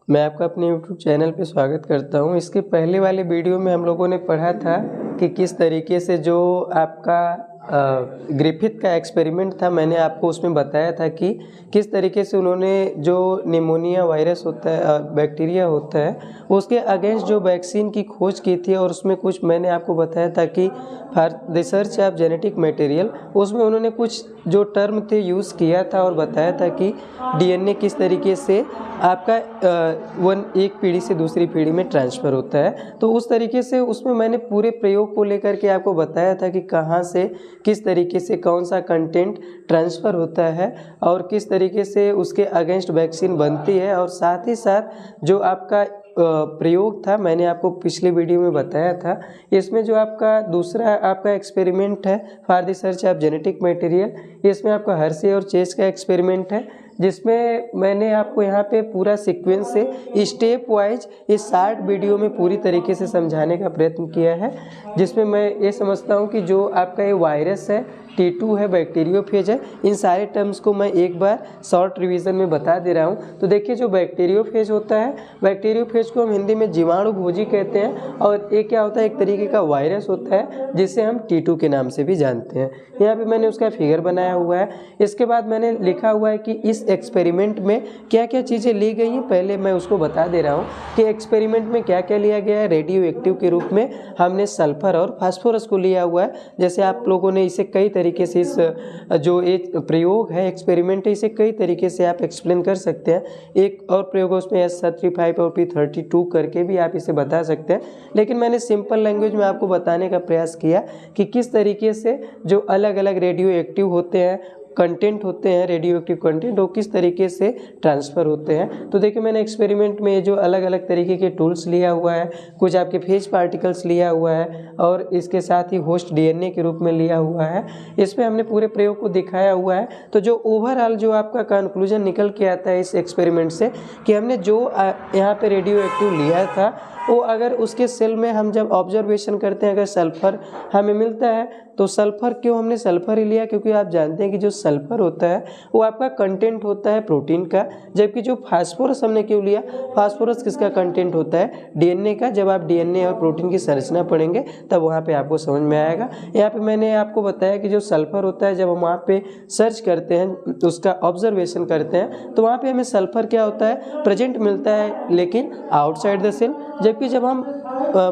मैं आपका अपने यूट्यूब चैनल पे स्वागत करता हूँ। इसके पहले वाले वीडियो में हम लोगों ने पढ़ा था कि किस तरीके से जो आपका ग्रिफिथ का एक्सपेरिमेंट था, मैंने आपको उसमें बताया था कि किस तरीके से उन्होंने जो निमोनिया वायरस होता है, बैक्टीरिया होता है, उसके अगेंस्ट जो वैक्सीन की खोज की थी। और उसमें कुछ मैंने आपको बताया था कि for research of genetic material, उसमें उन्होंने कुछ जो टर्म थे यूज़ किया था और बताया था कि डीएनए किस तरीके से आपका एक पीढ़ी से दूसरी पीढ़ी में ट्रांसफ़र होता है। तो उस तरीके से उसमें मैंने पूरे प्रयोग को लेकर के आपको बताया था कि कहाँ से किस तरीके से कौन सा कंटेंट ट्रांसफ़र होता है और किस तरीके से उसके अगेंस्ट वैक्सीन बनती है। और साथ ही साथ जो आपका प्रयोग था, मैंने आपको पिछले वीडियो में बताया था, इसमें जो आपका दूसरा आपका एक्सपेरिमेंट है for the search of genetic material, इसमें आपका हर्षे और चेस का एक्सपेरिमेंट है, जिसमें मैंने आपको यहाँ पे पूरा सीक्वेंस से स्टेप वाइज इस शार्ट वीडियो में पूरी तरीके से समझाने का प्रयत्न किया है। जिसमें मैं ये समझता हूँ कि जो आपका ये वायरस है, T2 है, बैक्टीरियोफेज है, इन सारे टर्म्स को मैं एक बार शॉर्ट रिवीजन में बता दे रहा हूँ। तो देखिए, जो बैक्टीरियोफेज होता है, बैक्टीरियोफेज को हम हिंदी में जीवाणु भोजी कहते हैं। और ये क्या होता है, एक तरीके का वायरस होता है जिसे हम T2 के नाम से भी जानते हैं। यहाँ पे मैंने उसका फिगर बनाया हुआ है। इसके बाद मैंने लिखा हुआ है कि इस एक्सपेरिमेंट में क्या क्या चीज़ें ली गई हैं, पहले मैं उसको बता दे रहा हूँ कि एक्सपेरिमेंट में क्या क्या लिया गया है। रेडियो एक्टिव के रूप में हमने सल्फर और फास्फोरस को लिया हुआ है। जैसे आप लोगों ने इसे कई तरीके से, इस जो एक प्रयोग है, एक्सपेरिमेंट है, इसे कई तरीके से आप एक्सप्लेन कर सकते हैं। एक और प्रयोग है उसमें S35 और P32 करके भी आप इसे बता सकते हैं। लेकिन मैंने सिंपल लैंग्वेज में आपको बताने का प्रयास किया कि किस तरीके से जो अलग अलग रेडियो एक्टिव होते हैं, कंटेंट होते हैं, रेडियो एक्टिव कंटेंट, वो किस तरीके से ट्रांसफ़र होते हैं। तो देखिए, मैंने एक्सपेरिमेंट में जो अलग अलग तरीके के टूल्स लिया हुआ है, कुछ आपके फेज पार्टिकल्स लिया हुआ है और इसके साथ ही होस्ट डीएनए के रूप में लिया हुआ है। इसमें हमने पूरे प्रयोग को दिखाया हुआ है। तो जो ओवरऑल जो आपका कंक्लूजन निकल के आता है इस एक्सपेरिमेंट से, कि हमने जो यहाँ पे रेडियो एक्टिव लिया था, वो अगर उसके सेल में हम जब ऑब्जर्वेशन करते हैं, अगर सल्फ़र हमें मिलता है, तो सल्फ़र क्यों हमने सल्फ़र ही लिया, क्योंकि आप जानते हैं कि जो सल्फ़र होता है वो आपका कंटेंट होता है प्रोटीन का। जबकि जो फास्फोरस हमने क्यों लिया, फास्फोरस किसका कंटेंट होता है, डीएनए का। जब आप डीएनए और प्रोटीन की संरचना पढ़ेंगे तब वहाँ पे आपको समझ में आएगा। यहाँ पे मैंने आपको बताया कि जो सल्फ़र होता है, जब हम वहाँ पे सर्च करते हैं, उसका ऑब्जर्वेशन करते हैं, तो वहाँ पर हमें सल्फ़र क्या होता है, प्रेजेंट मिलता है, लेकिन आउटसाइड द सेल। जबकि जब हम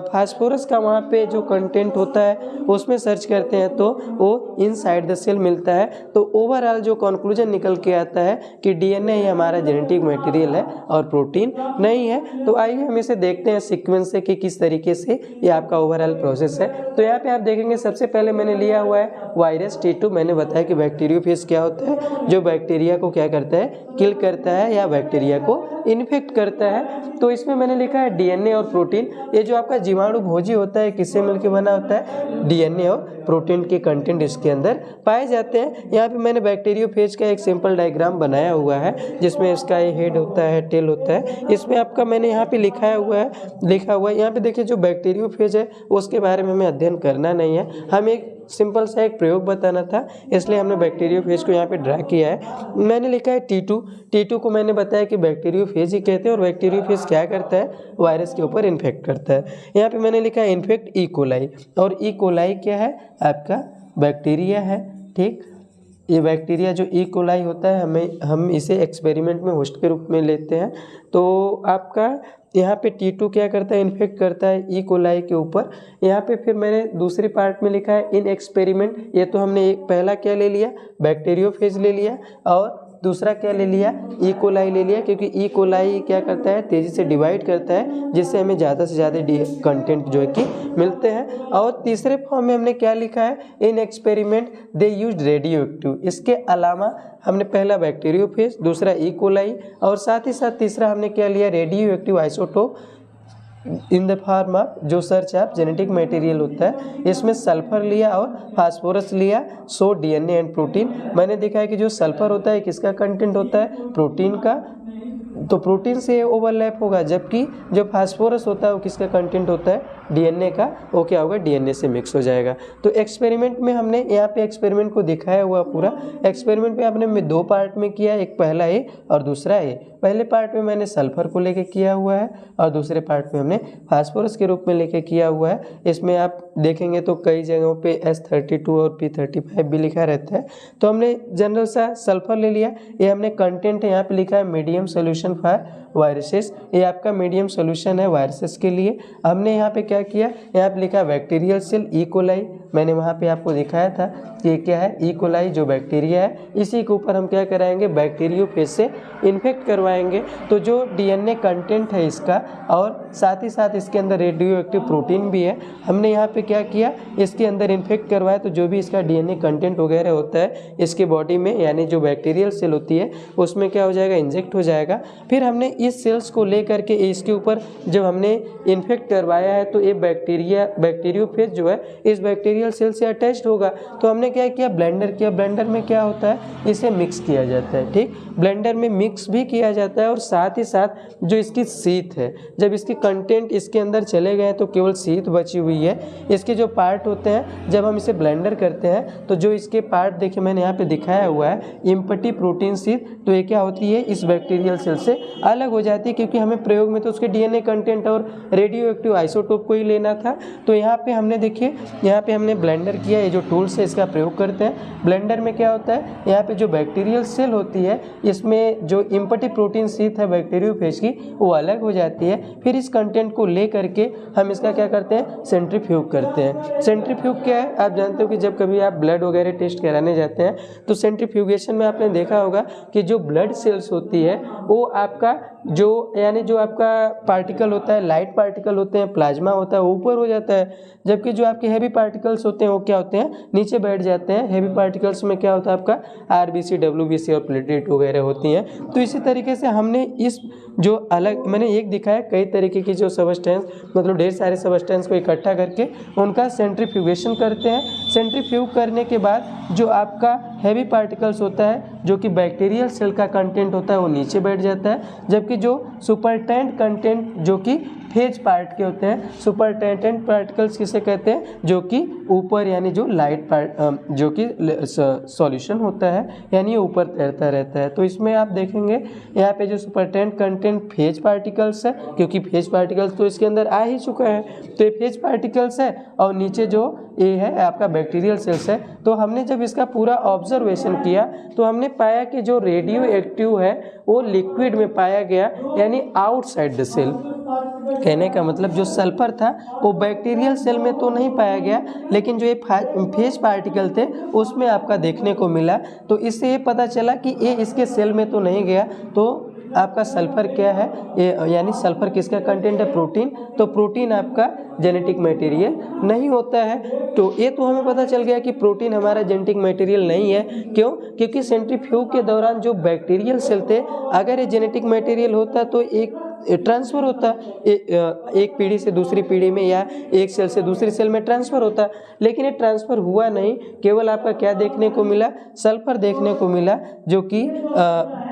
फास्फोरस का वहाँ पे जो कंटेंट होता है उसमें सर्च करते हैं तो वो इनसाइड द सेल मिलता है। तो ओवरऑल जो कंक्लूजन निकल के आता है कि डीएनए ही हमारा जेनेटिक मटेरियल है और प्रोटीन नहीं है। तो आइए हम इसे देखते हैं सीक्वेंस से कि किस तरीके से ये आपका ओवरऑल प्रोसेस है। तो यहाँ पे आप देखेंगे, सबसे पहले मैंने लिया हुआ है वायरस T2। मैंने बताया कि बैक्टीरियोफेज क्या होता है, जो बैक्टीरिया को क्या करता है, किल करता है या बैक्टीरिया को इन्फेक्ट करता है। तो इसमें मैंने लिखा है डीएनए और प्रोटीन। ये जो आपका जीवाणु भोजी होता है, किससे मिलकर बना होता है, डीएनए और प्रोटीन के कंटेंट इसके अंदर पाए जाते हैं। यहाँ पे मैंने बैक्टीरियोफेज का एक सिंपल डायग्राम बनाया हुआ है, जिसमें इसका ये हेड होता है, टेल होता है। इसमें आपका मैंने यहाँ पे लिखा हुआ है। यहाँ पे देखिए, जो बैक्टीरियोफेज है उसके बारे में हमें अध्ययन करना नहीं है, हमें एक सिंपल सा एक प्रयोग बताना था, इसलिए हमने बैक्टीरियोफेज को यहाँ पे ड्रा किया है। मैंने लिखा है T2 को मैंने बताया कि बैक्टीरियोफेज ही कहते हैं। और बैक्टीरियोफेज क्या करता है, वायरस के ऊपर इन्फेक्ट करता है। यहाँ पे मैंने लिखा है इन्फेक्ट ई कोलाई। और ई कोलाई क्या है, आपका बैक्टीरिया है। ठीक, ये बैक्टीरिया जो ई कोलाई होता है, हम इसे एक्सपेरिमेंट में होस्ट के रूप में लेते हैं। तो आपका यहाँ पे T2 क्या करता है, इन्फेक्ट करता है ई कोलाई के ऊपर। यहाँ पे फिर मैंने दूसरी पार्ट में लिखा है इन एक्सपेरिमेंट। ये तो हमने एक पहला क्या ले लिया, बैक्टीरियोफेज ले लिया, और दूसरा क्या ले लिया, ई कोलाई ले लिया, क्योंकि ई कोलाई क्या करता है, तेज़ी से डिवाइड करता है, जिससे हमें ज़्यादा से ज़्यादा कंटेंट जो है कि मिलते हैं। और तीसरे फॉर्म में हमने क्या लिखा है, in experiment they used radioactive. इसके अलावा हमने पहला बैक्टीरियोफेज, दूसरा ई कोलाई, और साथ ही साथ तीसरा हमने क्या लिया, radio active isotope in the form of जो सर्च ऑफ जेनेटिक मटेरियल होता है। इसमें सल्फर लिया और फास्फोरस लिया, सो डीएनए एंड प्रोटीन। मैंने देखा है कि जो सल्फर होता है किसका कंटेंट होता है, प्रोटीन का। तो प्रोटीन से ओवरलैप होगा, जबकि जो फास्फोरस होता है वो किसका कंटेंट होता है, डीएनए का वो क्या होगा, डीएनए से मिक्स हो जाएगा। तो एक्सपेरिमेंट में हमने यहाँ पे एक्सपेरिमेंट को दिखाया हुआ पूरा। एक्सपेरिमेंट में आपने 2 पार्ट में किया, एक पहला ए और दूसरा ए। पहले पार्ट में मैंने सल्फर को लेके किया हुआ है और दूसरे पार्ट में हमने फास्फोरस के रूप में लेके किया हुआ है। इसमें आप देखेंगे तो कई जगहों पे S32 और P35 भी लिखा रहता है। तो हमने जनरल सा सल्फर ले लिया। ये हमने कंटेंट यहाँ पे लिखा है मीडियम सोल्यूशन फॉर वायरसेस। ये आपका मीडियम सोल्यूशन है वायरसेस के लिए। हमने यहाँ पे क्या किया, यहाँ पे लिखा बैक्टीरियल सेल ई कोलाई। मैंने वहाँ पे आपको दिखाया था कि क्या है, ई कोलाई जो बैक्टीरिया है, इसी के ऊपर हम क्या कराएंगे, बैक्टीरियोफेज से इन्फेक्ट करवाएंगे। तो जो डीएनए कंटेंट है इसका, और साथ ही साथ इसके अंदर रेडियो एक्टिव प्रोटीन भी है, हमने यहाँ पे क्या किया, इसके अंदर इन्फेक्ट करवाया। तो जो भी इसका डीएनए कंटेंट वगैरह होता है इसके बॉडी में, यानी जो बैक्टीरियल सेल होती है उसमें क्या हो जाएगा, इंजेक्ट हो जाएगा। फिर हमने इस सेल्स को ले करके इसके ऊपर जब हमने इन्फेक्ट करवाया है तो ये बैक्टीरियोफेज जो है इस बैक्टीरियल सेल से अटैच्ड होगा। तो हमने क्या किया, ब्लेंडर किया। ब्लेंडर में क्या होता है, इसे मिक्स किया जाता है। ठीक, ब्लेंडर में मिक्स भी किया जाता है और साथ ही साथ जो इसकी शीट है, जब इसके कंटेंट इसके अंदर चले गए तो केवल शीट बची हुई है। इसके जो पार्ट होते हैं जब हम इसे ब्लेंडर करते हैं तो जो इसके पार्ट देखिए मैंने यहाँ पे दिखाया हुआ है, इम्पटी प्रोटीन शीट, तो ये क्या होती है, इस बैक्टीरियल सेल से अलग हो जाती है, क्योंकि हमें प्रयोग में तो उसके डीएनए कंटेंट और रेडियो एक्टिव आइसोटोप को ही लेना था। तो यहाँ पे हमने देखिए, यहाँ पे हमने ब्लेंडर किया। ये जो टूल्स है इसका प्रयोग करते हैं। ब्लेंडर में क्या होता है, यहाँ पे जो बैक्टीरियल सेल होती है इसमें जो इम्पटी प्रोटीन शीट है बैक्टीरियोफेज की, वो अलग हो जाती है। फिर इस कंटेंट को ले करके हम इसका क्या करते हैं, सेंट्रीफ्यूग करते हैं। सेंट्रीफ्यूग क्या है, आप जानते हो कि जब कभी आप ब्लड वगैरह टेस्ट कराने जाते हैं तो सेंट्रीफ्यूगेशन में आपने देखा होगा कि जो ब्लड सेल्स होती है वो आपका जो यानी जो आपका पार्टिकल होता है, लाइट पार्टिकल होते हैं, प्लाज्मा होता है, वो ऊपर हो जाता है, जबकि जो आपके हैवी पार्टिकल्स होते हैं वो क्या होते हैं, नीचे बैठ जाते हैं। हैवी पार्टिकल्स में क्या होता है, आपका आरबीसी, डब्ल्यूबीसी और प्लेटलेट वगैरह होती हैं। तो इसी तरीके से हमने इस जो अलग मैंने एक दिखाया, कई तरीके की जो सबस्टेंस, मतलब ढेर सारे सबस्टेंस को इकट्ठा करके उनका सेंट्रीफ्यूगेशन करते हैं। सेंट्रीफ्यूग करने के बाद जो आपका हैवी पार्टिकल्स होता है, जो कि बैक्टीरियल सेल का कंटेंट होता है, वो नीचे बैठ जाता है, जबकि जो सुपरटेंट कंटेंट जो कि फेज पार्ट के होते हैं, सुपरटेंटेंट पार्टिकल्स किसे कहते हैं, जो कि ऊपर यानी जो लाइट पार्ट जो कि सॉल्यूशन होता है, यानी ये ऊपर तैरता रहता है। तो इसमें आप देखेंगे यहाँ पे जो सुपरटेंट कंटेंट फेज पार्टिकल्स है, क्योंकि फेज पार्टिकल्स तो इसके अंदर आ ही चुका है, तो ये फेज पार्टिकल्स है, और नीचे जो ये है आपका बैक्टीरियल सेल्स है। तो हमने जब इसका पूरा ऑब्जर्वेशन किया तो हमने पाया कि जो रेडियो एक्टिव है वो लिक्विड में पाया गया, यानी आउटसाइड द सेल। कहने का मतलब जो सल्फर था वो बैक्टीरियल सेल में तो नहीं पाया गया, लेकिन जो ये फेज पार्टिकल थे उसमें आपका देखने को मिला। तो इससे ये पता चला कि ये इसके सेल में तो नहीं गया। तो आपका सल्फर क्या है, ये यानी सल्फर किसका कंटेंट है, प्रोटीन। तो प्रोटीन आपका जेनेटिक मटेरियल नहीं होता है। तो ये तो हमें पता चल गया कि प्रोटीन हमारा जेनेटिक मटेरियल नहीं है। क्यों? क्योंकि सेंट्रीफ्यूग के दौरान जो बैक्टीरियल सेल थे, अगर ये जेनेटिक मटेरियल होता तो एक ट्रांसफ़र होता, एक पीढ़ी से दूसरी पीढ़ी में या एक सेल से दूसरी सेल में ट्रांसफ़र होता, लेकिन ये ट्रांसफ़र हुआ नहीं। केवल आपका क्या देखने को मिला, सल्फर देखने को मिला, जो कि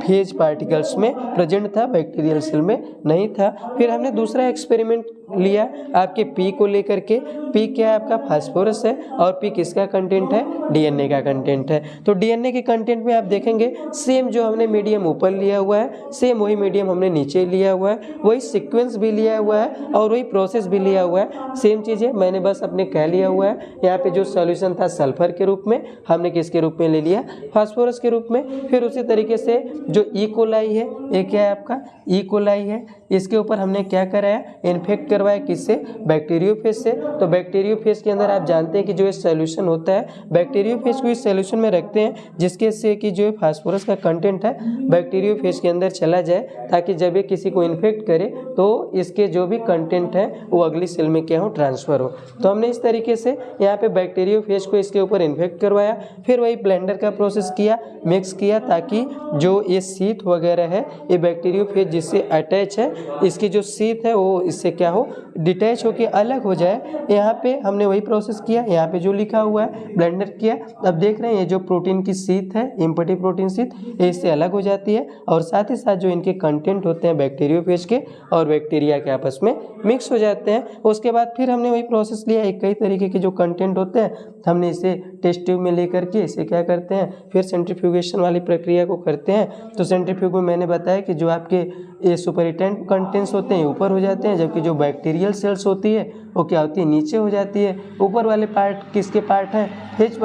फेज पार्टिकल्स में प्रेजेंट था, बैक्टीरियल सेल में नहीं था। फिर हमने दूसरा एक्सपेरिमेंट लिया आपके पी को लेकर के। पी क्या है आपका, फास्फोरस है, और पी किसका कंटेंट है, डीएनए का कंटेंट है। तो डीएनए के कंटेंट में आप देखेंगे सेम जो हमने मीडियम ऊपर लिया हुआ है, सेम वही मीडियम हमने नीचे लिया हुआ है, वही सीक्वेंस भी लिया हुआ है और वही प्रोसेस भी लिया हुआ है। सेम चीज़ें मैंने बस अपने कह लिया हुआ है। यहाँ पे जो सॉल्यूशन था सल्फर के रूप में, हमने किसके रूप में ले लिया, फास्फोरस के रूप में। फिर उसी तरीके से जो ई कोलाई है, ये क्या है आपका, ई कोलाई है, इसके ऊपर हमने क्या कराया, इन्फेक्ट करवाया, किससे, बैक्टीरियोफेज से। तो बैक्टीरियोफेज के अंदर आप जानते हैं कि जो ये सॉल्यूशन होता है, बैक्टीरियोफेज को इस सॉल्यूशन में रखते हैं, जिसके से कि जो फास्फोरस का कंटेंट है बैक्टीरियोफेज के अंदर चला जाए, ताकि जब ये किसी को इन्फेक्ट करे तो इसके जो भी कंटेंट है वो अगली सेल में क्या हो, ट्रांसफ़र हो। तो हमने इस तरीके से यहाँ पे बैक्टीरियोफेज को इसके ऊपर इन्फेक्ट करवाया। फिर वही ब्लेंडर का प्रोसेस किया, मिक्स किया, ताकि जो ये शीट वगैरह है, ये बैक्टीरियोफेज जिससे अटैच है इसकी जो शीट है वो इससे क्या हो, डिटैच होके अलग हो जाए। यहाँ पे हमने वही प्रोसेस किया, यहाँ पे जो लिखा हुआ है ब्लेंडर किया। अब देख रहे हैं ये जो प्रोटीन की शीट है, इम्पैटिव प्रोटीन शीट, ये इससे अलग हो जाती है और साथ ही साथ जो इनके कंटेंट होते हैं बैक्टीरियोफेज के और बैक्टीरिया के आपस में मिक्स हो जाते हैं। उसके बाद फिर हमने वही प्रोसेस लिया, एक कई तरीके के जो कंटेंट होते हैं हमने इसे टेस्ट ट्यूब में लेकर के इसे क्या करते हैं, फिर सेंट्रीफ्यूगेशन वाली प्रक्रिया को करते हैं। तो सेंट्रीफ्यूग में मैंने बताया कि जो आपके ये सुपरिटेंट कंटेंट्स होते हैं ऊपर हो जाते हैं, जबकि जो बैक्टीरियल सेल्स होती है वो क्या होती है, नीचे हो जाती है। ऊपर वाले पार्ट किसके पार्ट हैं, फेज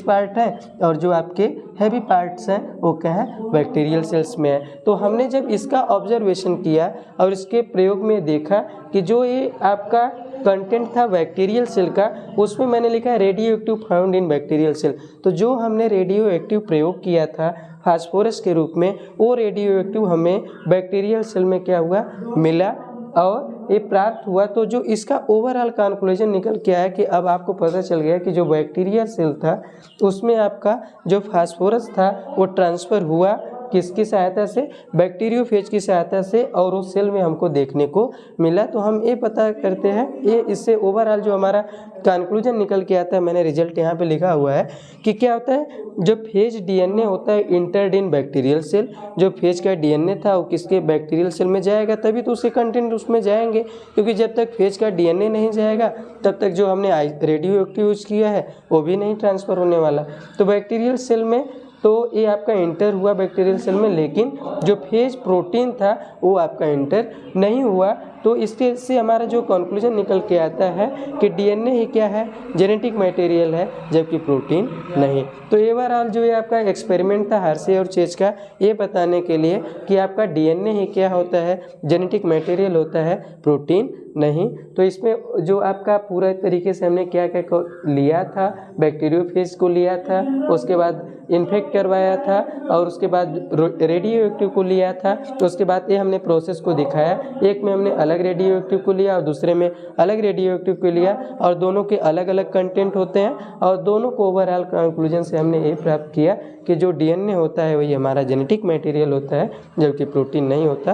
पार्ट है, और जो आपके हैवी पार्ट्स हैं वो क्या है, बैक्टीरियल सेल्स में है। तो हमने जब इसका ऑब्जर्वेशन किया और इसके प्रयोग में देखा कि जो ये आपका कंटेंट था बैक्टीरियल सेल का, उसमें मैंने लिखा है radio active found in bacterial cell. तो जो हमने रेडियो एक्टिव प्रयोग किया था फास्फोरस के रूप में, वो रेडियो एक्टिव हमें बैक्टीरियल सेल में क्या हुआ, मिला और ये प्राप्त हुआ। तो जो इसका ओवरऑल कंक्लूजन निकल के आया कि अब आपको पता चल गया कि जो बैक्टीरियल सेल था उसमें आपका जो फास्फोरस था वो ट्रांसफ़र हुआ किसकी सहायता से, बैक्टीरियोफेज की सहायता से, और उस सेल में हमको देखने को मिला। तो हम ये पता करते हैं, ये इससे ओवरऑल जो हमारा कंक्लूजन निकल के आता है, मैंने रिजल्ट यहाँ पे लिखा हुआ है कि क्या होता है, जो फेज डीएनए होता है इंटर्ड इन बैक्टीरियल सेल, जो फेज का डीएनए था वो किसके, बैक्टीरियल सेल में जाएगा, तभी तो उसके कंटेंट उसमें जाएंगे, क्योंकि जब तक फेज का डीएनए नहीं जाएगा तब तक जो हमने रेडियो एक्टिव यूज किया है वो भी नहीं ट्रांसफ़र होने वाला। तो बैक्टीरियल सेल में तो ये आपका इंटर हुआ बैक्टीरियल सेल में, लेकिन जो फेज प्रोटीन था वो आपका इंटर नहीं हुआ। तो इसके से हमारा जो कंक्लूजन निकल के आता है कि डीएनए ही क्या है, जेनेटिक मटेरियल है, जबकि प्रोटीन नहीं। तो ओवरऑल जो ये आपका एक्सपेरिमेंट था हार्शे और चेज का, ये बताने के लिए कि आपका डीएनए ही क्या होता है, जेनेटिक मटेरियल होता है, प्रोटीन नहीं। तो इसमें जो आपका पूरा तरीके से हमने क्या क्या लिया था, बैक्टीरियोफेज को लिया था, उसके बाद इन्फेक्ट करवाया था, और उसके बाद रेडियो एक्टिव को लिया था। तो उसके बाद ये हमने प्रोसेस को दिखाया, एक में हमने अलग रेडियो एक्टिव को लिया और दूसरे में अलग रेडियो एक्टिव को लिया, और दोनों के अलग अलग कंटेंट होते हैं, और दोनों को ओवरऑल कंक्लूजन से हमने ये प्राप्त किया कि जो डीएनए होता है वही हमारा जेनेटिक मटेरियल होता है, जबकि प्रोटीन नहीं होता।